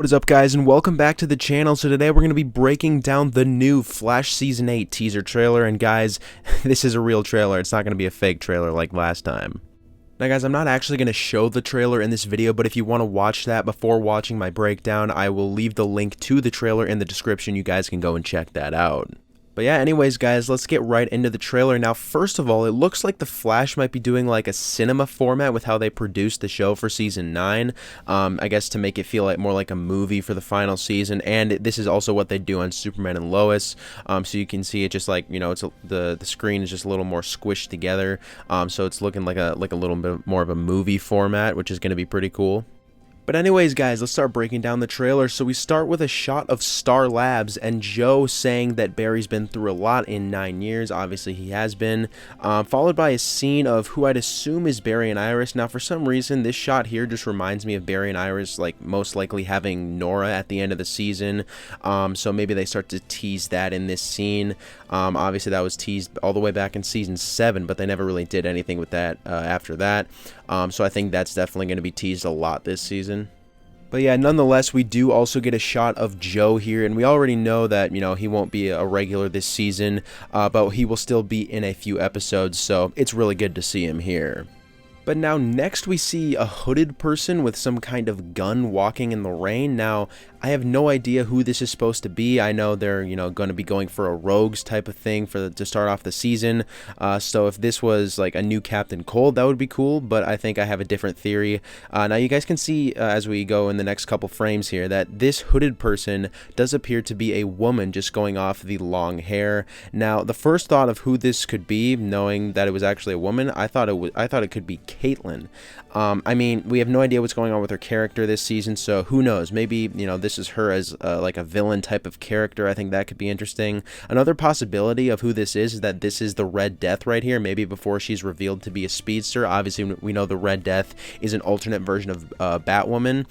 What is up, guys, and welcome back to the channel. So today we're going to be breaking down the new Flash Season 8 teaser trailer, and guys, this is a real trailer. It's not going to be a fake trailer like last time. Now guys, I'm not actually going to show the trailer in this video, but if you want to watch that before watching my breakdown, I will leave the link to the trailer in the description. You guys can go and check that out. But yeah, anyways guys, let's get right into the trailer. Now, first of all, it looks like The Flash might be doing like a cinema format with how they produced the show for Season 9. I guess to make it feel like more like a movie for the final season, and this is also what they do on Superman and Lois. So you can see it just like, you know, it's the screen is just a little more squished together. So it's looking like a little bit more of a movie format, which is going to be pretty cool. But anyways guys, let's start breaking down the trailer. So we start with a shot of Star Labs and Joe saying that Barry's been through a lot in 9 years. Obviously he has been. Followed by a scene of who I'd assume is Barry and Iris. Now for some reason this shot here just reminds me of Barry and Iris, like most likely having Nora at the end of the season. So maybe they start to tease that in this scene. Obviously that was teased all the way back in Season 7, but they never really did anything with that after that. So I think that's definitely going to be teased a lot this season. But yeah, nonetheless, we do also get a shot of Joe here, and we already know that, you know, he won't be a regular this season, but he will still be in a few episodes, so it's really good to see him here. But now next we see a hooded person with some kind of gun walking in the rain. Now, I have no idea who this is supposed to be. I know they're, you know, going to be going for a rogues type of thing to start off the season. So if this was like a new Captain Cold, that would be cool, but I think I have a different theory. Now you guys can see as we go in the next couple frames here that this hooded person does appear to be a woman, just going off the long hair. Now, the first thought of who this could be, knowing that it was actually a woman, I thought it could be Caitlin. I mean, we have no idea what's going on with her character this season, so who knows? Maybe, you know, this is her as like a villain type of character. I think that could be interesting. Another possibility of who this is that this is the Red Death right here, maybe before she's revealed to be a speedster. Obviously, we know the Red Death is an alternate version of Batwoman,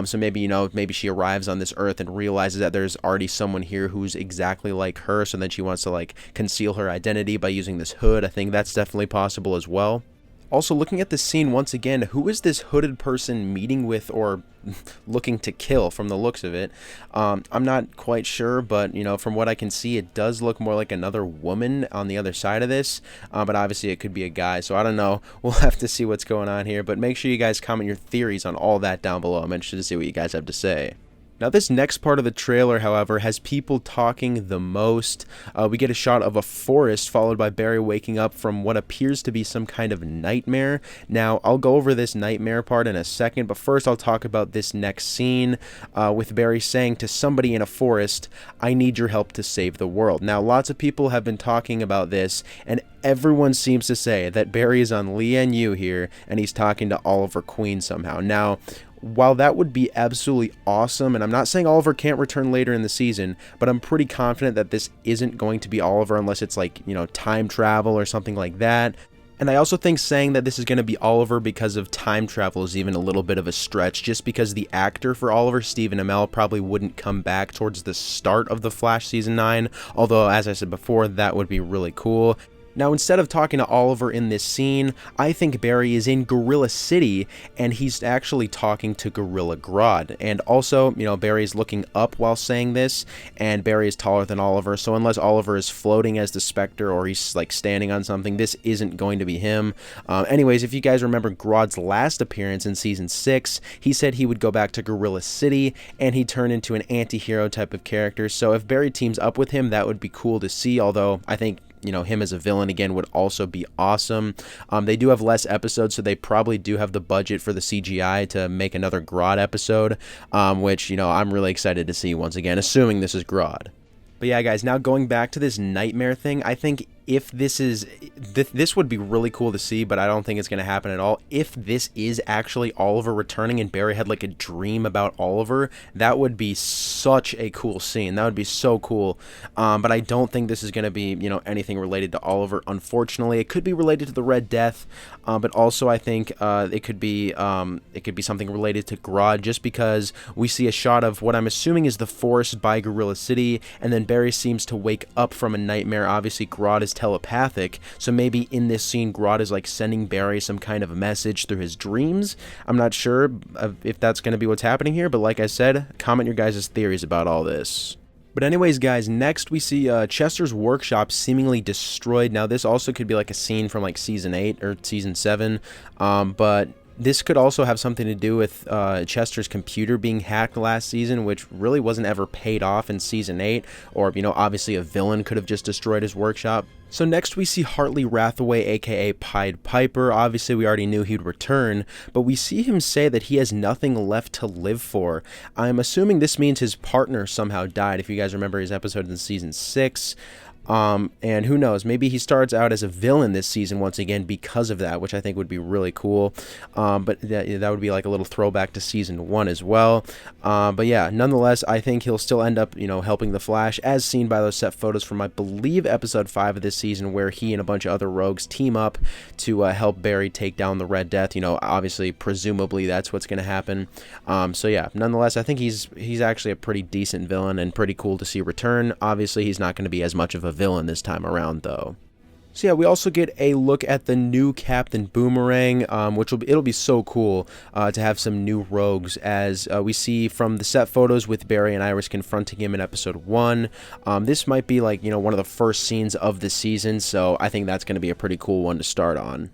so maybe, you know, maybe she arrives on this Earth and realizes that there's already someone here who's exactly like her, so then she wants to like conceal her identity by using this hood. I think that's definitely possible as well. Also, looking at this scene once again, who is this hooded person meeting with or looking to kill from the looks of it? I'm not quite sure, but, you know, from what I can see, it does look more like another woman on the other side of this, but obviously it could be a guy, so I don't know. We'll have to see what's going on here, but make sure you guys comment your theories on all that down below. I'm interested to see what you guys have to say. Now, this next part of the trailer, however, has people talking the most. We get a shot of a forest followed by Barry waking up from what appears to be some kind of nightmare. Now, I'll go over this nightmare part in a second, but first I'll talk about this next scene with Barry saying to somebody in a forest, "I need your help to save the world." Now, lots of people have been talking about this, and everyone seems to say that Barry is on Lian Yu here, and he's talking to Oliver Queen somehow. Now, while that would be absolutely awesome, and I'm not saying Oliver can't return later in the season, but I'm pretty confident that this isn't going to be Oliver unless it's like, you know, time travel or something like that. And I also think saying that this is going to be Oliver because of time travel is even a little bit of a stretch, just because the actor for Oliver, Stephen Amell, probably wouldn't come back towards the start of The Flash Season 9, although, as I said before, that would be really cool. Now, instead of talking to Oliver in this scene, I think Barry is in Gorilla City, and he's actually talking to Gorilla Grodd. And also, you know, Barry's looking up while saying this, and Barry is taller than Oliver, so unless Oliver is floating as the Spectre or he's, like, standing on something, this isn't going to be him. Anyways, if you guys remember Grodd's last appearance in Season 6, he said he would go back to Gorilla City, and he'd turn into an anti-hero type of character, so if Barry teams up with him, that would be cool to see, although I think, you know, him as a villain again would also be awesome. They do have less episodes, so they probably do have the budget for the CGI to make another Grodd episode, which, you know, I'm really excited to see once again, assuming this is Grodd. But yeah, guys, now going back to this nightmare thing, I think if this is, this would be really cool to see, but I don't think it's going to happen at all. If this is actually Oliver returning and Barry had like a dream about Oliver, that would be such a cool scene. That would be so cool. But I don't think this is going to be, you know, anything related to Oliver, unfortunately. It could be related to the Red Death, but also I think it could be something related to Grodd, just because we see a shot of what I'm assuming is the forest by Gorilla City, and then Barry seems to wake up from a nightmare. Obviously, Grodd is telepathic, so maybe in this scene Grodd is like sending Barry some kind of message through his dreams. I'm not sure if that's going to be what's happening here, but like I said, comment your guys' theories about all this. But anyways, guys, next we see Chester's workshop seemingly destroyed. Now, this also could be like a scene from like season 8 or season 7, but this could also have something to do with Chester's computer being hacked last season, which really wasn't ever paid off in season 8, or, you know, obviously a villain could have just destroyed his workshop. So next we see Hartley Rathaway, aka Pied Piper. Obviously we already knew he'd return, but we see him say that he has nothing left to live for. I'm assuming this means his partner somehow died, if you guys remember his episode in season 6. And who knows, maybe he starts out as a villain this season once again because of that, which I think would be really cool. But that would be like a little throwback to season 1 as well. But yeah, nonetheless, I think he'll still end up, you know, helping the Flash, as seen by those set photos from, I believe, episode 5 of this season, where he and a bunch of other rogues team up to help Barry take down the Red Death. You know, obviously, presumably that's what's going to happen. So yeah, nonetheless, I think he's actually a pretty decent villain and pretty cool to see return. Obviously, he's not going to be as much of a villain this time around, though. So yeah, we also get a look at the new Captain Boomerang, which it'll be so cool to have some new rogues, as we see from the set photos with Barry and Iris confronting him in episode 1. This might be like, you know, one of the first scenes of the season, so I think that's going to be a pretty cool one to start on.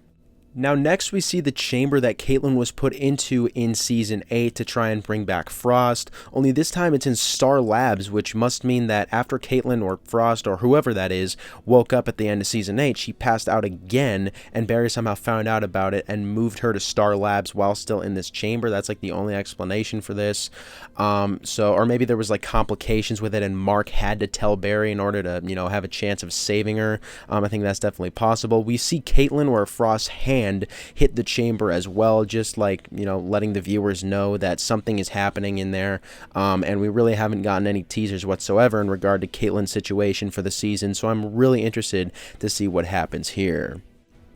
Now next we see the chamber that Caitlin was put into in Season 8 to try and bring back Frost, only this time it's in Star Labs, which must mean that after Caitlin or Frost or whoever that is woke up at the end of Season 8, she passed out again, and Barry somehow found out about it and moved her to Star Labs while still in this chamber. That's like the only explanation for this. Or maybe there was like complications with it and Mark had to tell Barry in order to, you know, have a chance of saving her. I think that's definitely possible. We see Caitlin where Frost's hand hit the chamber as well, just like, you know, letting the viewers know that something is happening in there. And we really haven't gotten any teasers whatsoever in regard to Caitlin's situation for the season, so I'm really interested to see what happens here.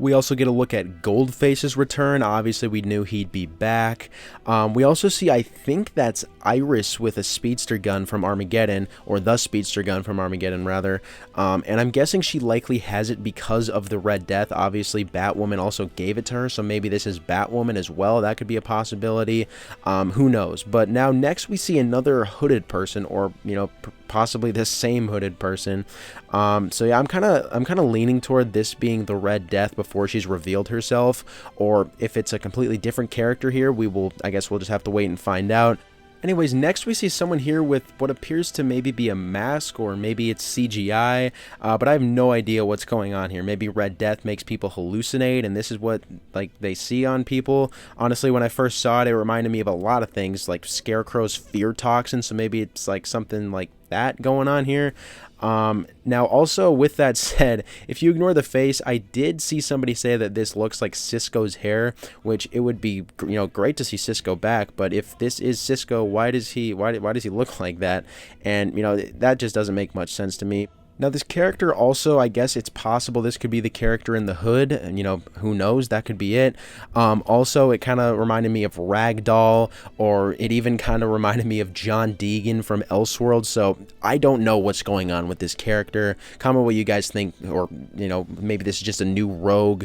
We also get a look at Goldface's return. Obviously, we knew he'd be back. We also see, I think that's Iris with a speedster gun from Armageddon, or the speedster gun from Armageddon, rather. And I'm guessing she likely has it because of the Red Death. Obviously, Batwoman also gave it to her, so maybe this is Batwoman as well. That could be a possibility. Who knows? But now next we see another hooded person, or, you know, possibly the same hooded person. So yeah, I'm kind of leaning toward this being the Red Death before she's revealed herself, or if it's a completely different character here, I guess we'll just have to wait and find out. Anyways, next we see someone here with what appears to maybe be a mask, or maybe it's CGI, but I have no idea what's going on here. Maybe Red Death makes people hallucinate, and this is what like they see on people. Honestly, when I first saw it, it reminded me of a lot of things, like Scarecrow's fear toxin, so maybe it's like something like that going on here. Now also, with that said, if you ignore the face, I did see somebody say that this looks like Cisco's hair, which it would be, you know, great to see Cisco back, but if this is Cisco, why does he look like that? And, you know, that just doesn't make much sense to me. Now this character also, I guess it's possible this could be the character in the hood, and, you know, who knows, that could be it. Also, it kind of reminded me of Ragdoll, or it even kind of reminded me of John Deegan from Elseworld, so I don't know what's going on with this character. Comment what you guys think, or, you know, maybe this is just a new rogue,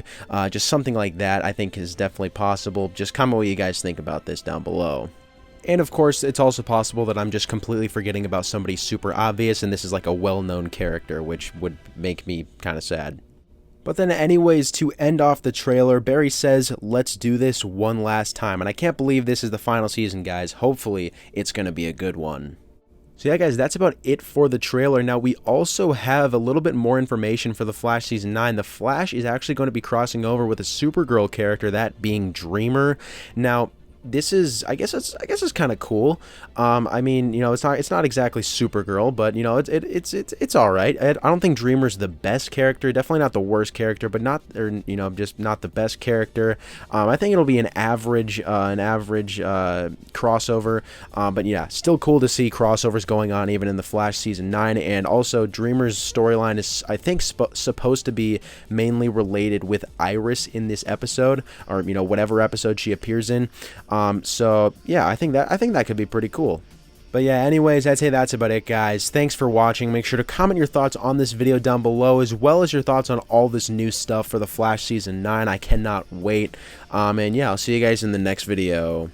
just something like that I think is definitely possible. Just comment what you guys think about this down below. And of course, it's also possible that I'm just completely forgetting about somebody super obvious, and this is like a well-known character, which would make me kind of sad. But then anyways, to end off the trailer, Barry says, let's do this one last time. And I can't believe this is the final season, guys. Hopefully, it's going to be a good one. So yeah, guys, that's about it for the trailer. Now, we also have a little bit more information for The Flash Season 9. The Flash is actually going to be crossing over with a Supergirl character, that being Dreamer. Now, this is, I guess it's kind of cool. I mean, you know, it's not exactly Supergirl, but, you know, it's all right. I don't think Dreamer's the best character, definitely not the worst character, but you know, just not the best character. I think it'll be an average crossover. But yeah, still cool to see crossovers going on even in The Flash Season 9, and also Dreamer's storyline is, I think, supposed to be mainly related with Iris in this episode, or, you know, whatever episode she appears in. So yeah, I think that could be pretty cool. But yeah, anyways, I'd say that's about it, guys. Thanks for watching. Make sure to comment your thoughts on this video down below, as well as your thoughts on all this new stuff for the Flash Season 9. I cannot wait. And yeah, I'll see you guys in the next video.